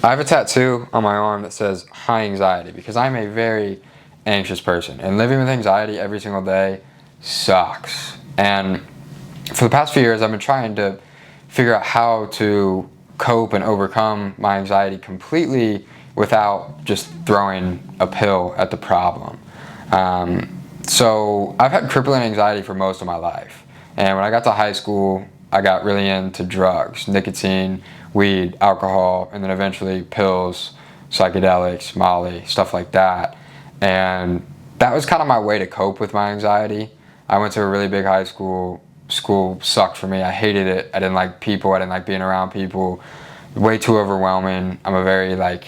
I have a tattoo on my arm that says high anxiety because I'm a very anxious person, and living with anxiety every single day sucks. And for the past few years, I've been trying to figure out how to cope and overcome my anxiety completely without just throwing a pill at the problem. So I've had crippling anxiety for most of my life. And when I got to high school, I got really into drugs, nicotine, weed, alcohol, and then eventually pills, psychedelics, Molly, stuff like that. And that was kind of my way to cope with my anxiety. I went to a really big high school. School sucked for me. I hated it. I didn't like people. I didn't like being around people. Way too overwhelming. I'm a very I'm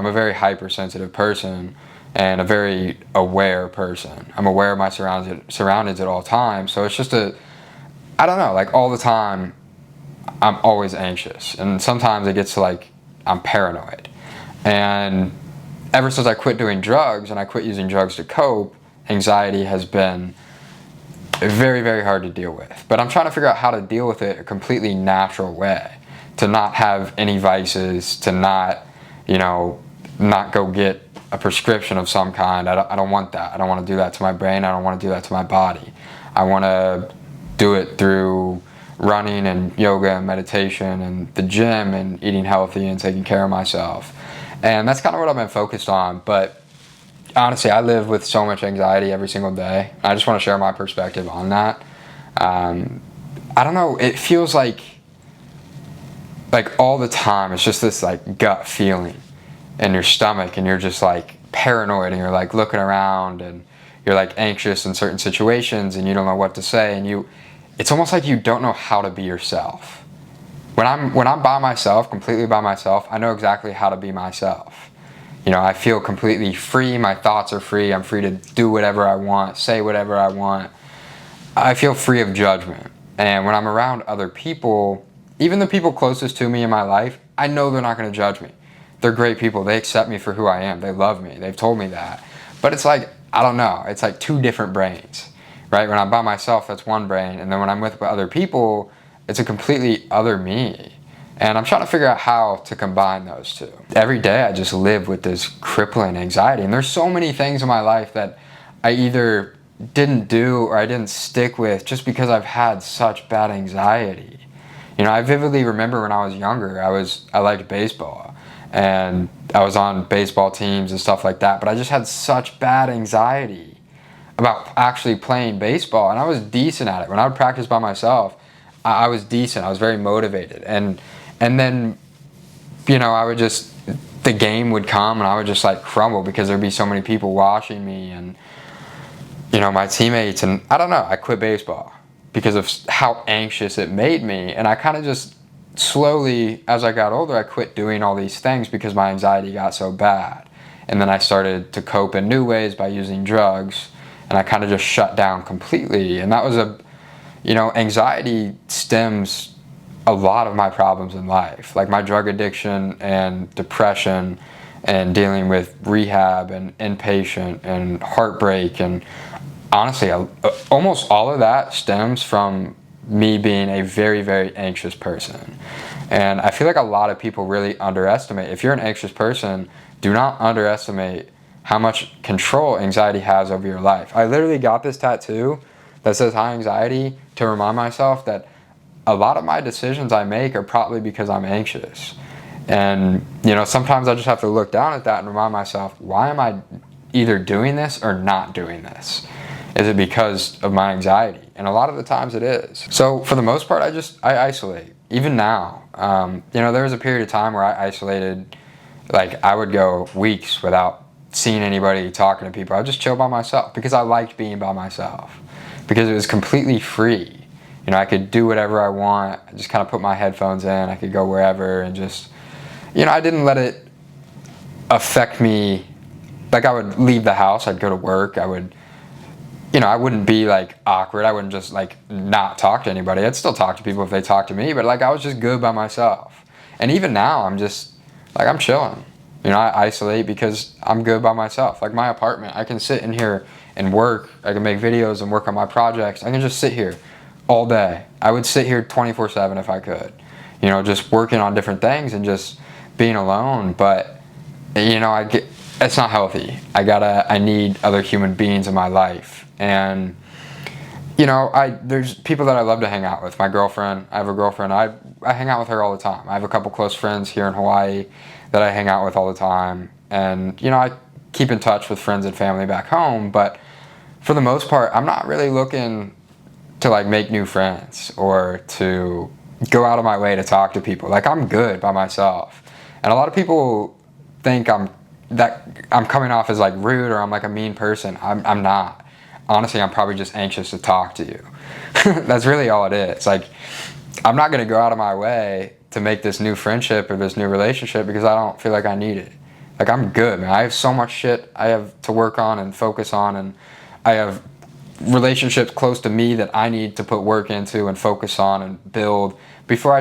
a very hypersensitive person and a very aware person. I'm aware of my surroundings at all times. So it's just I don't know, like all the time, I'm always anxious. And sometimes it gets to I'm paranoid. And ever since I quit doing drugs and I quit using drugs to cope, anxiety has been very, very hard to deal with. But I'm trying to figure out how to deal with it a completely natural way. To not have any vices, to not go get a prescription of some kind. I don't want that. I don't want to do that to my brain. I don't want to do that to my body. I want to do it through running and yoga and meditation and the gym and eating healthy and taking care of myself. And that's kind of what I've been focused on. But honestly, I live with so much anxiety every single day. I just want to share my perspective on that. I don't know, it feels like all the time it's just this gut feeling in your stomach, and you're just paranoid, and you're looking around, and you're anxious in certain situations, and you don't know what to say, and it's almost like you don't know how to be yourself. When I'm by myself, completely by myself, I know exactly how to be myself. I feel completely free. My thoughts are free. I'm free to do whatever I want, say whatever I want. I feel free of judgment. And when I'm around other people, even the people closest to me in my life, I know they're not going to judge me. They're great people. They accept me for who I am. They love me. They've told me that. But it's I don't know. It's two different brains, right? When I'm by myself, that's one brain. And then when I'm with other people, it's a completely other me. And I'm trying to figure out how to combine those two. Every day I just live with this crippling anxiety. And there's so many things in my life that I either didn't do or I didn't stick with just because I've had such bad anxiety. I vividly remember when I was younger, I liked baseball. And I was on baseball teams and stuff like that. But I just had such bad anxiety about actually playing baseball. And I was decent at it. When I would practice by myself, I was decent. I was very motivated. And then, the game would come and I would just crumble because there'd be so many people watching me and, my teammates. And I don't know, I quit baseball because of how anxious it made me. And I kind of just slowly, as I got older, I quit doing all these things because my anxiety got so bad. And then I started to cope in new ways by using drugs. And I kind of just shut down completely. And that was anxiety stems a lot of my problems in life, like my drug addiction and depression and dealing with rehab and inpatient and heartbreak. And honestly, almost all of that stems from me being a very, very anxious person. And I feel like a lot of people really underestimate. If you're an anxious person, do not underestimate how much control anxiety has over your life. I literally got this tattoo that says high anxiety to remind myself that a lot of my decisions I make are probably because I'm anxious. And, sometimes I just have to look down at that and remind myself, why am I either doing this or not doing this? Is it because of my anxiety? And a lot of the times it is. So for the most part, I isolate. Even now, there was a period of time where I isolated, I would go weeks without seeing anybody, talking to people. I would just chill by myself because I liked being by myself. Because it was completely free. I could do whatever I want. I just kind of put my headphones in. I could go wherever and just, I didn't let it affect me. I would leave the house. I'd go to work. I would, I wouldn't be awkward. I wouldn't just not talk to anybody. I'd still talk to people if they talked to me. But I was just good by myself. And even now I'm just I'm chilling. I isolate because I'm good by myself. My apartment, I can sit in here and work. I can make videos and work on my projects. I can just sit here all day. I would sit here 24/7 if I could. just working on different things and just being alone. But, it's not healthy. I need other human beings in my life. And, there's people that I love to hang out with. My girlfriend, I have a girlfriend, I hang out with her all the time. I have a couple close friends here in Hawaii that I hang out with all the time. And, I keep in touch with friends and family back home, but for the most part, I'm not really looking to like make new friends or to go out of my way to talk to people. Like, I'm good by myself. And a lot of people think I'm coming off as like rude or I'm like a mean person. I'm not. Honestly, I'm probably just anxious to talk to you. That's really all it is. Like, I'm not going to go out of my way to make this new friendship or this new relationship because I don't feel like I need it. Like, I'm good, man. I have so much shit I have to work on and focus on, and I have relationships close to me that I need to put work into and focus on and build before I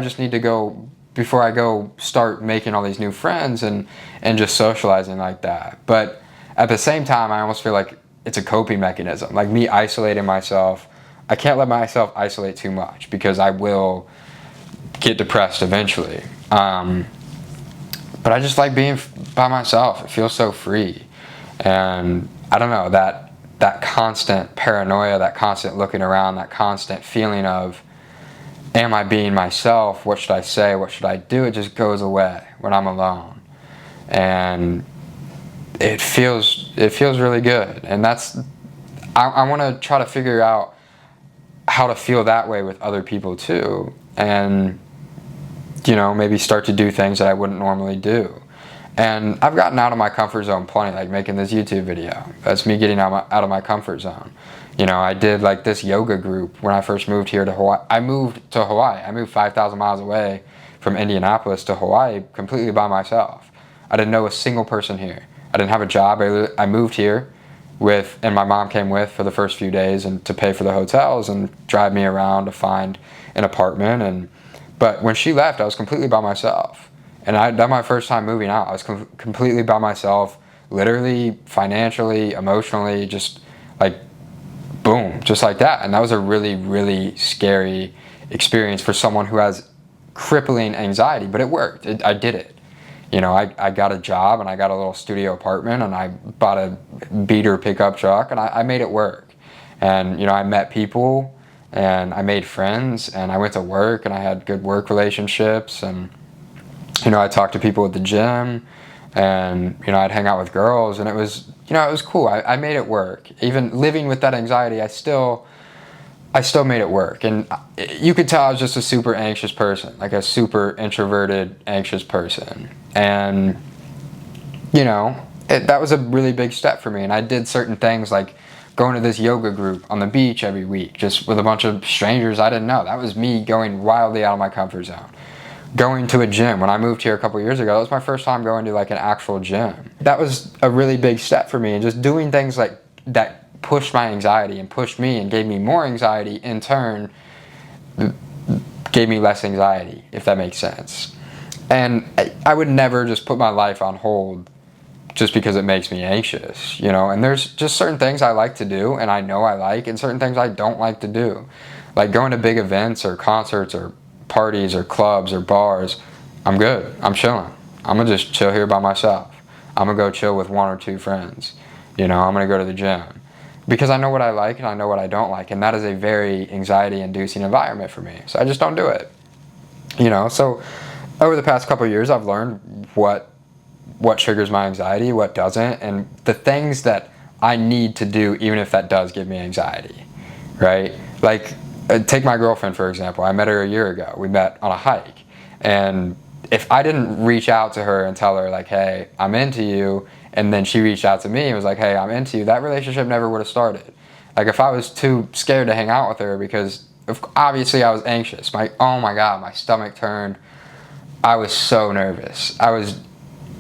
go start making all these new friends and just socializing like that. But at the same time, I almost feel like it's a coping mechanism. Like, me isolating myself, I can't let myself isolate too much because I will get depressed eventually. But I just like being by myself. It feels so free. And I don't know, that constant paranoia, that constant looking around, that constant feeling of, am I being myself? What should I say? What should I do? It just goes away when I'm alone. And it feels really good. And I want to try to figure out how to feel that way with other people too. And, maybe start to do things that I wouldn't normally do. And I've gotten out of my comfort zone plenty, like making this YouTube video. That's me getting out of my comfort zone. I did like this yoga group when I first moved here to Hawaii. I moved 5,000 miles away from Indianapolis to Hawaii completely by myself. I didn't know a single person here. I didn't have a job. I moved here and my mom came with for the first few days and to pay for the hotels and drive me around to find an apartment. But when she left, I was completely by myself. And that my first time moving out. I was completely by myself, literally, financially, emotionally, just like, boom, just like that. And that was a really, really scary experience for someone who has crippling anxiety, but it worked. I did it. I got a job and I got a little studio apartment and I bought a beater pickup truck and I made it work. And, I met people and I made friends and I went to work and I had good work relationships and, I talked to people at the gym and, I'd hang out with girls and it was cool. I made it work. Even living with that anxiety, I still made it work. And you could tell I was just a super anxious person, like a super introverted, anxious person. And, that was a really big step for me. And I did certain things like going to this yoga group on the beach every week, just with a bunch of strangers I didn't know. That was me going wildly out of my comfort zone. Going to a gym. When I moved here a couple years ago, that was my first time going to like an actual gym. That was a really big step for me, and just doing things like that pushed my anxiety and pushed me and gave me more anxiety, in turn gave me less anxiety, if that makes sense. And I would never just put my life on hold just because it makes me anxious, and there's just certain things I like to do and I know I like, and certain things I don't like to do. Like going to big events or concerts or parties or clubs or bars, I'm good. I'm chilling. I'm gonna just chill here by myself. I'm gonna go chill with one or two friends. I'm gonna go to the gym because I know what I like and I know what I don't like, and that is a very anxiety-inducing environment for me. So I just don't do it. So over the past couple of years, I've learned what triggers my anxiety, what doesn't, and the things that I need to do even if that does give me anxiety, right? Like, take my girlfriend, for example. I met her a year ago. We met on a hike. And if I didn't reach out to her and tell her, like, hey, I'm into you, and then she reached out to me and was like, hey, I'm into you, that relationship never would have started. Like, if I was too scared to hang out with her because obviously I was anxious. Oh my God, my stomach turned. I was so nervous. I was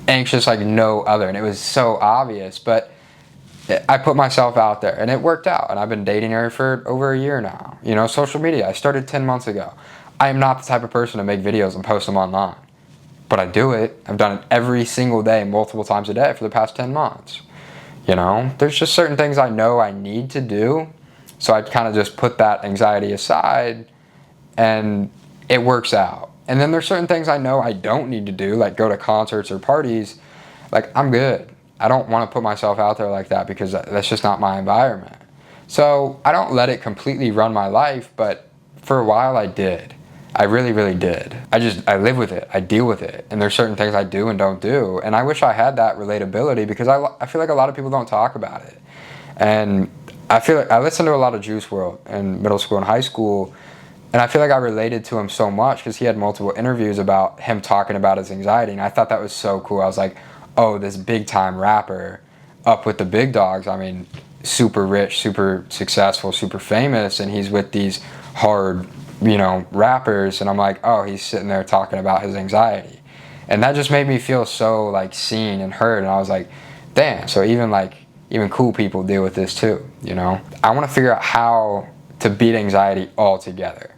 anxious like no other, and it was so obvious. But I put myself out there and it worked out, and I've been dating her for over a year now. Social media, I started 10 months ago. I am not the type of person to make videos and post them online, but I do it. I've done it every single day, multiple times a day for the past 10 months. There's just certain things I know I need to do, so I kind of just put that anxiety aside and it works out. And then there's certain things I know I don't need to do, like go to concerts or parties. Like, I'm good. I don't want to put myself out there like that because that's just not my environment. So I don't let it completely run my life, but for a while I did. I really, really did. I live with it. I deal with it. And there's certain things I do and don't do. And I wish I had that relatability because I feel like a lot of people don't talk about it. And I feel like I listened to a lot of Juice WRLD in middle school and high school, and I feel like I related to him so much because he had multiple interviews about him talking about his anxiety, and I thought that was so cool. I was like, oh, this big time rapper up with the big dogs. I mean, super rich, super successful, super famous, and he's with these hard, rappers, and I'm like, oh, he's sitting there talking about his anxiety. And that just made me feel so like seen and heard, and I was like, damn, so even cool people deal with this too, I want to figure out how to beat anxiety altogether,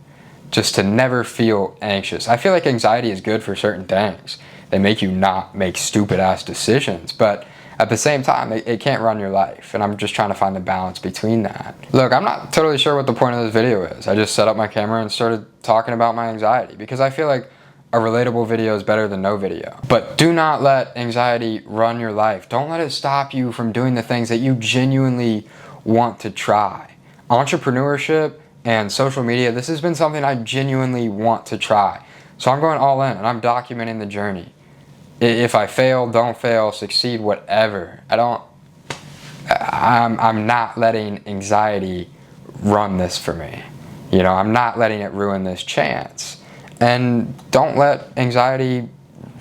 just to never feel anxious. I feel like anxiety is good for certain things. They make you not make stupid ass decisions, but at the same time, it can't run your life, and I'm just trying to find the balance between that. Look, I'm not totally sure what the point of this video is. I just set up my camera and started talking about my anxiety because I feel like a relatable video is better than no video. But do not let anxiety run your life. Don't let it stop you from doing the things that you genuinely want to try. Entrepreneurship and social media, this has been something I genuinely want to try. So I'm going all in and I'm documenting the journey. If I fail, don't fail, succeed, whatever. I'm not letting anxiety run this for me. I'm not letting it ruin this chance. And don't let anxiety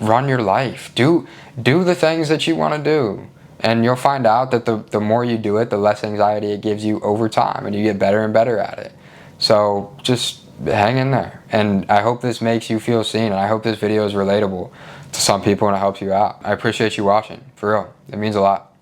run your life. Do the things that you want to do. And you'll find out that the more you do it, the less anxiety it gives you over time. And you get better and better at it. So just hang in there. And I hope this makes you feel seen. And I hope this video is relatable to some people and it helps you out. I appreciate you watching. For real. It means a lot.